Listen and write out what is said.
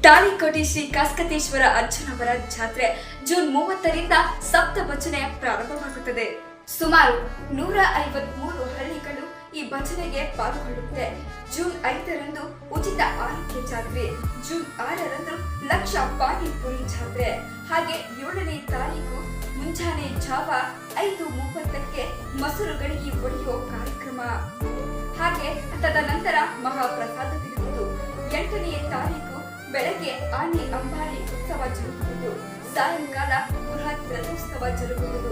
ತಾಳಿಕೋಟೆ ಶ್ರೀ ಕಾಸ್ಕತೇಶ್ವರ ಅಜ್ಜನವರ ಜಾತ್ರೆ ಜೂನ್ 30ರಿಂದ ಸಪ್ತಭಜನೆ ಪ್ರಾರಂಭವಾಗುತ್ತದೆ. ಸುಮಾರು 153 ಹಳ್ಳಿಗಳು ಈ ಭಜನೆಗೆ ಪಾಲ್ಗೊಳ್ಳುತ್ತೆ. ಜೂನ್ 5ರಂದು ಉಚಿತ ಆರೋಗ್ಯ ಜಾತ್ರೆ, ಜೂನ್ 6ರಂದು ಲಕ್ಷ ಪಾನಿಪುರಿ ಜಾತ್ರೆ, ಹಾಗೆ 7ನೇ ತಾರೀಕು ಮುಂಜಾನೆ ಜಾವ 5:30ಕ್ಕೆ ಮೊಸರು ಗಡಿಗೆ ಒಡೆಯುವ ಕಾರ್ಯಕ್ರಮ, ಹಾಗೆ ತದನಂತರ ಮಹಾಪ್ರಸಾದವಿರುವುದು. 8ನೇ ತಾರೀಕು ಬೆಳಗ್ಗೆ ಆನೆ ಅಂಬಾರಿ ಉತ್ಸವ ಜರುಗುವುದು, ಸಾಯಂಕಾಲ ಬೃಹತ್ ರಥೋತ್ಸವ ಜರುಗುವುದು.